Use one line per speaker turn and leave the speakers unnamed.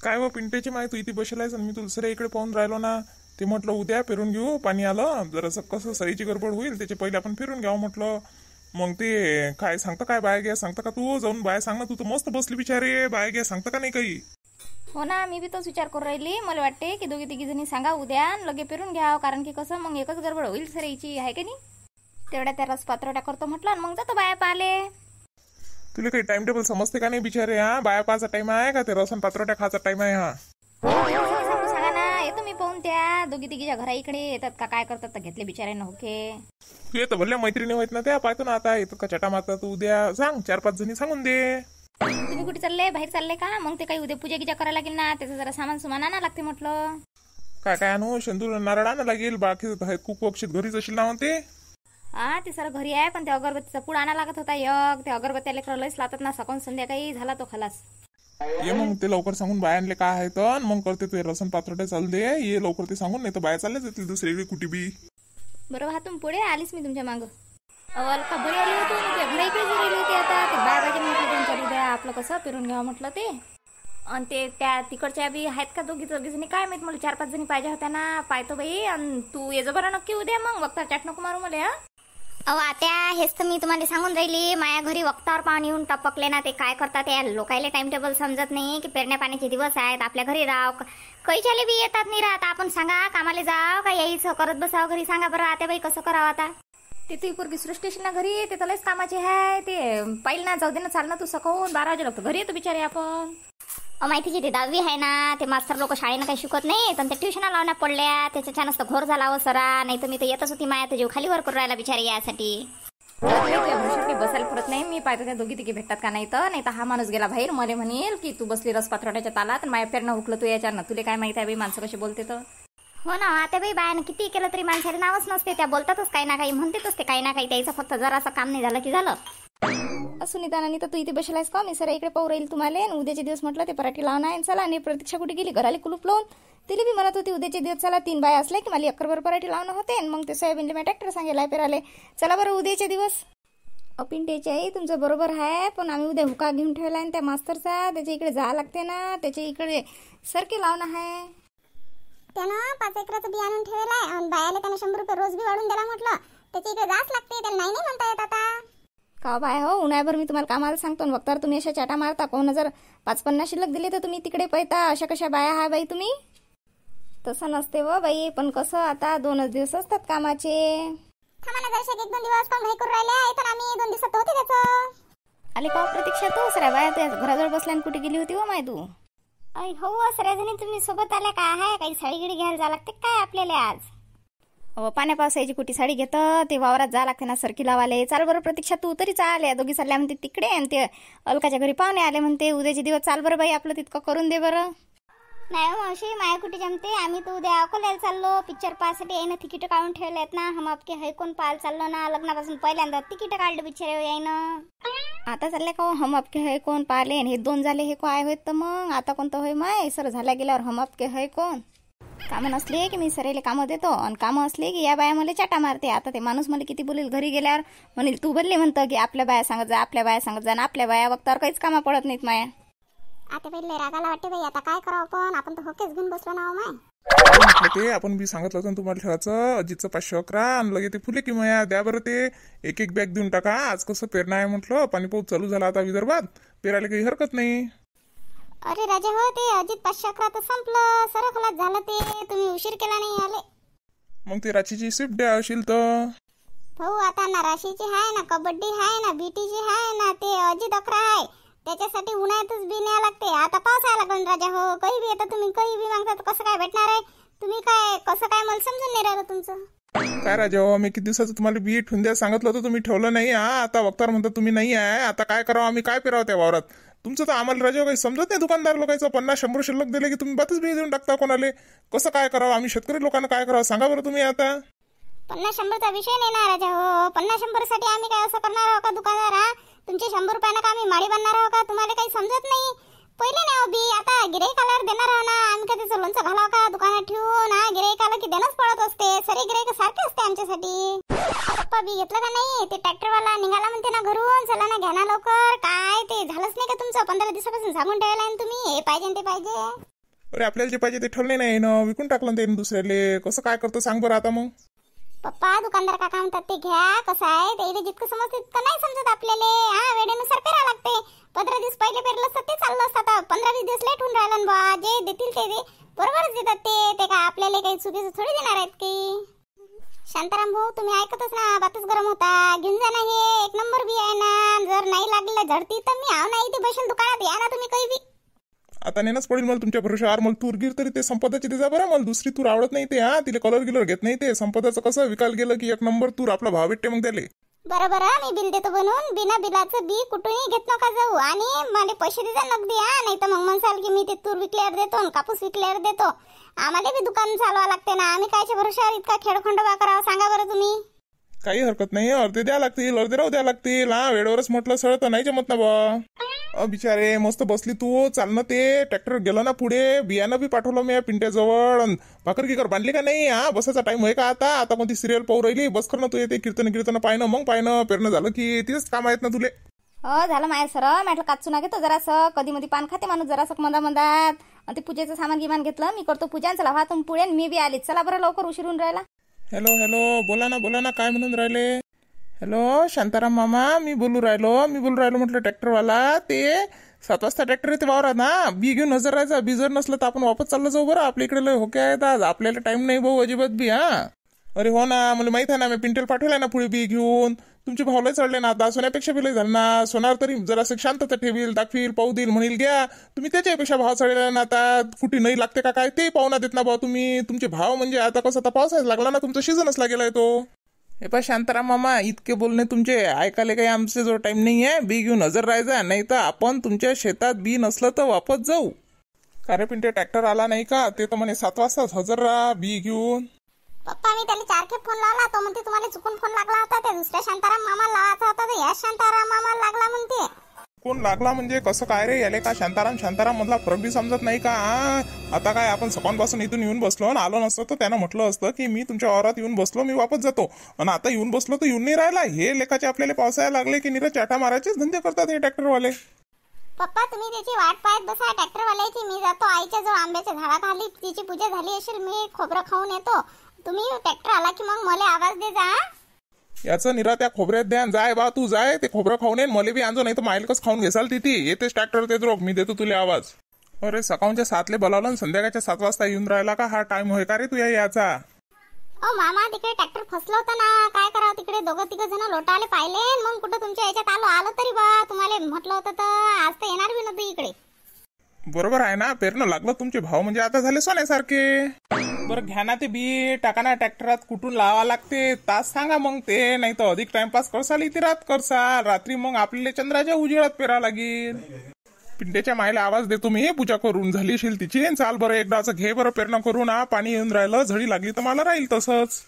काय व पिंट्याची माय तू इथे बसलायस आणि मी तुला सर इकडे पाहून राहिलो ना. ते म्हटलं उद्या फिरून घेऊ, पाणी आलं जरासं कसं सरीची गडबड होईल त्याच्या पहिले आपण फिरून घ्यावं म्हटलं. मग ते काय सांगता, काय बाया घ्या सांगता का तू? जाऊन बाया सांग ना, तू तर मस्त बसली बिचारे, बाया घ्या सांगता का नाही काही?
हो ना, मी बी तोच विचार करून राहिली. मला वाटते की दोघी तिघी जणी सांगा उद्या लगे फिरून घ्यावं, कारण की कसं मग एकच गडबड होईल सरीची आहे की नाही. तेवढ्या त्या रस पात्रवट्या करतो म्हटलं आणि मग जातो बाया पाले.
तुला काही टाइम टेबल समजते का नाही बिचारे? हा बाया पाचा टाइम आहे का ते रसन पात्रवट्या खायचा टाइम आहे? हा
सांगा ना, येतो मी पाहून त्या दोघी तिघीच्या घरा इकडे येतात का काय करतात तर घेतले बिचाऱ्यांना होके.
तू येतं भरल्या मैत्रिणी होत ना त्या, पाहतो ना आता येतो का चटा मारता तू उद्या. सांग 4-5 जणी सांगून दे.
तुम्ही कुठे चालले? बाहेर चालले का? मग ते काही उद्या पूजा गिजा करायला लागेल ना, त्याचं जरा सामान सुमान आणा लागते म्हटलं.
काय काय आणू? शेंदूर नारळ आणा लागेल, बाकी कुक वक्षित घरीच असेल ना म्हणते.
हा ते सर घरी आहे, पण त्या अगरबत्तीचा पुड आणा लागत होता एक. त्या अगरबत्त्या लेकर लईच लावतात ना, सकाळ संध्याकाळी झाला तो खलास.
ये मग ते लवकर सांगून बाया आणले काय आहे तर मग करते ते रसन पात्रटे चालू दे. ये लवकर ते सांगून, नाही तर बाया चालले जातील दुसरीकडे कुठे बी.
बरोबर, हातून पुढे आलीच मी तुमच्या मागं. का बरी आली होती त्या घरा इकडे राहिली होती. आता ते बाय बाजे म्हटलं चालू द्या आपलं कसं फिरून घ्यावं म्हटलं ते. आणि ते त्या तिकडच्या बी आहेत का दोघी जणी काय माहित, मला 4-5 जणी पाहिजे होत्या ना. पाहतो बाई, आणि तू ये जो बरं नक्की उद्या. मग वक्ता चाट नको मारू मला.
अहो आत्या, हेच तर मी तुम्हाला सांगून राहिली. माया घरी वक्तावर पाणी येऊन टपकले ना. ते काय करतात या लोकायले टाइम टेबल समजत नाही की पेरण्या पाण्याचे दिवस आहेत, आपल्या घरी राव कैच्याले बी येतात नाही राहत. आपण सांगा कामाला जाव का यायचं करत बसावं घरी? सांगा बरं आत्या बाई कसं करावं आता?
ते तू पोरगी सृष्टीशी ना घरी, ते तलेच कामाचे आहे. ते पाहिलं ना, जाऊ दे ना, चाल ना तू सकाळून 12 वाजे लागतो घरी येतो बिचारे आपण.
माहितीची ते 10वी आहे ना, ते मास्तर लोक शाळेनं काही शिकत नाही, पण ते ट्युशनला लावण्या पडल्या. त्याच्या नसतं घोर झाला हो सरा. नाही तर मी तर येतच होती. माया तर जीव खालीवर करून राहिला बिचारी यासाठी.
बसायला पुरत नाही. मी पाहतो त्या दोघी तिघी भेटतात का नाही तर. नाही तर हा माणूस गेला बाहेर, मला म्हणेल की तू बसली रस पात्रवट्याच्या तालात आणि माया पेरणं हुकलं तू याच्यानं. तुला काय माहिती आहे बाई माणसं कशी बोलते तर.
हो ना, आता बाई बायानं किती केलं तरी माणसाला नावच नसते. त्या बोलतातच काही ना काही, म्हणतेच ते काही ना काही. त्याचं फक्त जरासं काम नाही झालं की झालं.
सुनीता नानी तर तू इथे बसलायस का? मी सर इकडे पाहू राहील तुम्हाला. उद्याचे दिवस म्हटलं ते पराठी लावून आहे. चला, आणि प्रतीक्षा कुठे गेली? घराला कुलूप लावून. तिला बी म्हणत होती उद्याचे दिवस चला 3 बाया असल्या की मला अकरभर पराठी लावणं होते. मग ते सोयाबीनला मी ट्रॅक्टर सांगेल पेराले. चला बरं उद्याचे दिवस. पिंटेचे आहे तुमचं बरोबर आहे, पण आम्ही उद्या हुका घेऊन ठेवला आहे त्या मास्तरचा. त्याच्या इकडे जावं लागते ना, त्याच्या इकडे सरके लावणं आहे.
त्यानं 5 एकराचं बी आणून ठेवलं आहे आणि बायाला त्यानं 100 रुपये रोज बी वाढून दिला म्हटलं. त्याच्या इकडे जाच लागते, त्याला नाही म्हणता येत आता.
का बाय हो, उन्हाळ्याभर मी तुम्हाला कामाला सांगतो. वक्तावर तुम्ही अशा चाटा मारता. कोण जर 5-50 शिल्लक दिले तर तुम्ही तिकडे पैता. अशा कशा बाया हा बाई तुम्ही? तसं नसते व बाई, पण कसं आता 2 दिवस असतात कामाचे.
थांबा ना जरा 1-2 दिवस पण घाई करून राहिले तर आम्ही 2 दिवसात होते त्याचं.
आले का प्रतीक्षा? तू सऱ्या बाया त्या घराजवळ बसल्या कुठे गेली होती हो माय तू?
हो सगळ्याजणी तुम्ही सोबत आल्या का? आहे काही साडी गिडी घ्यायला जावं लागते काय आपल्याला आज?
अहो पाण्या पावसाची कुठे साडी घेतं, ते वावरात जा लागते ना सरकी लावाले. चाल बरं प्रतीक्षा, तू तरी चाल. या दोघी चालल्या म्हणते तिकडे, आणि ते अलकाच्या घरी पाहुणे आले म्हणते उद्याचे दिवस. चाल बरं बाई, आपलं तितकं करून दे बरं.
नाही मावशी, माया कुठे जमते. आम्ही तर उद्या अकोल्याला चाललो पिक्चर पाहायसाठी. यायनं तिकीट काढून ठेवले आहेत ना. हम आपके है कोण पाहायला चाललो ना. लग्नापासून पहिल्यांदा तिकीट काढलं बिचारे यायनं.
आता चालले का हम आपके है कोण पाहिले? हे 2 झाले, हे काय होत तर मग आता कोणतं होय माय? सर झाल्या गेल्यावर हम आपके है कोण. कामं नसले की मी सरेले कामं देतो, आणि कामं असले की या बाया मला चाटा मारते. आता ते माणूस मला किती बोलेल घरी गेल्यावर, म्हणेल तू बोलले म्हणतं की आपल्या बाया सांगत जा, आपल्या बाया सांगत जा. ना आपल्या बाया वक्तावर काहीच कामं पडत नाहीत माया.
आता पहिले रागाला वाटते बाई, आता काय करावं? पण आपण तर होकेच घेऊन बसलो ना माय.
म्हटलं ते आपण बी सांगितलं होतं तुम्हाला ठेवायचं. अजितचं 511 आणि लगे ते फुले की मया द्या बरं. ते एक बॅग देऊन टाका. आज कसं पेरणं आहे म्हटलं, पाणी पाऊस चालू झाला आता विदर्भात, पेरायला काही हरकत नाही.
अरे राजा हो, ते अजित 511 तर संपलं, सरखलाच झालं ते. तुम्ही उशीर केला नाही आले.
मग ते राशीची स्विफ्ट द्या असेल तर.
भाऊ आता ना राशीची आहे ना, कबड्डी आहे ना, बीटीची आहे ना, ते अजित 11 आहे. त्याच्यासाठी उन्हाळ्यातच बी न्यावं लागते. आता पावसाळा लागून राजा हो, काही बी येतं तुम्ही काही बी मागता तर कसं काय भेटणार आहे? तुम्ही काय कसं काय मला समजून नाही राहिलं तुमचं.
काय राजा हो, मी किती दिवसाचं तुम्हाला बी ठेवून द्या सांगितलं होतं, तुम्ही ठेवलं नाही. आता वक्तार म्हणतात तुम्ही नाही आहे. आता काय करावं आम्ही? काय पेरावं त्या वावरात? तुमचं तर आम्हाला राजा काही समजत नाही. दुकानदार लोकांचं 50-100 शिल्लक दिले की तुम्ही बातच बी देऊन टाकता कोणाले. कसं काय करावं आम्ही शेतकरी लोकांना? काय करावं सांगा बरं तुम्ही आता.
50-100चा विषय नाही ना राजा हो. 50-100 साठी आम्ही काय असं करणार आहोत का दुकानदार? हा, तुमचे 100 रुपयानं का आम्ही माळी बांधणार आहोत का? तुम्हाला काही समजत नाही. पहिले नाही बी, आता गिराईकाला देणार आहो ना. आम्ही का त्याचं लोणचं घालावं का दुकानात ठेवून? हा, गिराईकाला की देणंच पडत असते. सरे गिराईक सारखे असते आमच्यासाठी. पप्पा बी घेतलं का नाही? ते ट्रॅक्टरवाला निघाला म्हणते ना घरून. चला ना, घ्या ना लवकर. काय ते झालंच नाही का तुमचं? 15 दिवसापासून सांगून ठेवलं तुम्ही हे पाहिजे ते पाहिजे.
अरे आपल्याला जे पाहिजे ते ठरले नाही ना, विकून टाकलं ते दुसऱ्याले. कसं काय करतो सांग बरं आता मग.
पप्पा दुकानदार काका म्हणतात ते घ्या. कसं आहे ते जितकं समजते तितकं नाही समजत आपल्याला. वेळेनुसार पेरा लागते. 15 दिवस पहिले पेरलं असतं ते चाललं असतं. आता 15-20 दिवस लेट होऊन राहिलं बा. जे देतील ते बरोबरच देतात ते काय आपल्याला काही चुकीचं थोडी देणार आहेत की. शांताराम भाऊ तुम्ही ऐकतच ना, बातच गरम होता. घेऊन जा ना, हे 1 नंबर बी आहे ना. जर नाही लागलं झडती तर मी आव नाही ते बसेल दुकानात. या ना तुम्ही काही बी.
आता नेणंच पडेल मला तुमच्या भरोशावर. मला तूर गिर तरी ते संपदाची देजा बरं. मला दुसरी तूर आवडत नाही ते. तिला कलर गिलर घेत नाही ते. संपदाचं कसं विकायला गेलं की 1 नंबर तूर आपला भाव भेटते मग त्याले.
बरोबर मी बिल देतो बनवून. बिना बिलाचं बी कुठूनही घेत नका जाऊ. आणि मला पैसे देजा नगदी. नाही तर मग म्हणसाल की मी ते तूर विकल्यावर देतो कापूस विकल्यावर देतो. आम्हाला बी दुकान चालवा लागते ना. आम्ही कायच्या भरोशावर इतका खेळखंडोबा करावा सांगा बरं तुम्ही.
काही हरकत नाही. अर्धे द्या लागतील, अर्धे राहू द्या लागतील. वेळेवरच म्हटलं सर तर नाही जमत ना बा. बिचारे मस्त बसली तू. चालणं ते ट्रॅक्टर गेलं ना पुढे. बियाणं बी पाठवलं मी पिंट्याजवळ. भाकर गिकर बांधली का नाही. बसायचा टाइम आहे का आता कोणती सिरियल पाहू राहिली. बस कर ना तू. येते कीर्तन पाहिणं मग पाहिणं. पेरणं झालं की तिथेच काम आहेत ना तुले.
झालं माय सर. म्हटलं काचू ना घेतो जरासं. कधी मध्ये पान खाते माणूस जरासं मंदात. आणि ते पूजेचं सामान गिमान घेतलं. मी करतो पूजा. चला व्हा तुम्ही पुढे. मी बी आली. चला बरं लवकर उशीर होऊन राहिला.
हॅलो बोला ना काय म्हणून राहिले. हॅलो शांताराम मामा मी बोलू राहिलो म्हटलं ट्रॅक्टरवाला. ते 7 वाजता ट्रॅक्टर येते वावरात ना. बी घेऊन हजर राहायचा. बी जर नसलं तर आपण वापस चाललं जाऊ बरं. आपल्या इकडे लय होके आहेत आज. आपल्याला टाइम नाही भाऊ अजिबात बी. अरे हो ना, मला माहित आहे ना. मी पिंटेल पाठवलाय ना पुढे बी घेऊन. तुमचे भाव लय चढले ना आता. सोन्यापेक्षा बी लय झालं ना. सोनार तरी जरासं शांतता ठेवील, दाखवील, पाहू देईल, म्हणील घ्या. तुम्ही त्याच्यापेक्षा भाव चढले ना आता. कुठे नाही लागते का काय ते पाहू ना देत ना भाऊ तुम्ही. तुमचे भाव म्हणजे आता कसं आता पावसाळ्यात लागला ना. तुमचा सीझनच लागेलाय तो. हे पा शांताराम मामा इतके बोलणे तुमचे ऐकायला काही आमचे जो टाइम नाही आहे. बी घेऊन हजर राहायचा. नाही तर आपण तुमच्या शेतात बी नसलं तर वापस जाऊ. अरे पिंटे ट्रॅक्टर आला नाही का. ते तर म्हणे 7 वाजताच हजर राहा बी घेऊन.
पप्पा मी त्याला 4 खेप फोन लावला. तो म्हणते तुम्हाला चुकून फोन लागला होता. त्या दुसऱ्या शांताराम मामाला लावायचा होता तर या शांताराम मामाला लागला म्हणते.
कोण लागला म्हणजे कसं काय रे. याले का शांताराम मधला फरक बी समजत नाही का. आता काय आपण सकाळपासून इथून येऊन बसलो आणि आलो नसतं तर त्यानं म्हटलं असतं की मी तुमच्या वावरात येऊन बसलो मी वापस जातो. आणि आता येऊन बसलो तर येऊन नाही राहिला. हे लेखाचे आपल्याला पावसाळ्याला लागले की निरा चाटा मारायचेच धंदे करतात हे ट्रॅक्टरवाले.
पप्पा तुम्ही त्याची वाट पाहत बसा ट्रॅक्टरवाल्याची. मी जातो आईच्या जवळ आंब्याच्या झाडाखाली. तिची पूजा झाली असेल. मी खोबरं खाऊन येतो. तुम्ही ट्रॅक्टर आला की मग मला आवाज दे जा.
याचं निरा त्या खोबऱ्यात द्या. जाय बा तू जाय. ते खोबरं खाऊन येईन. मला बी आणजो नाही तर मायलकच खाऊन घेसाल तिथे. येतेच ट्रॅक्टर तेच रोग. मी देतो तुला आवाज. अरे सकाळच्या 7 बोलावलं आणि संध्याकाळच्या 7 वाजता येऊन राहिला का. हा टाइम होय का रे तू याचा.
मामा तिकडे ट्रॅक्टर फसलं होतं ना. काय करावं तिकडे 2-3 जण लोटाले पाहिले. मग कुठं तुमच्या याच्यात आलो तरी बा. तुम्हाला म्हटलं होतं तर आज तर येणार बी नव्हतं इकडे.
बरोबर आहे ना. पेरणं लागलं. तुमचे भाव म्हणजे आता झाले सोन्यासारखे. बरं घ्या ना ते बी. टाका ना ट्रॅक्टरात. कुठून लावा लागते तास सांगा मग ते. नाही तर अधिक टाइमपास करसाल इथे रात करसाल. रात्री मग आपल्याला चंद्राच्या उजेडात पेरा लागेल. पिंट्याच्या मायला आवाज देतो मी. पूजा करून झाली असेल तिची. चाल बरं एकदाच घे बरं पेरणं करून. पाणी येऊन राहिलं. झडी लागली तर मला राहील तसंच.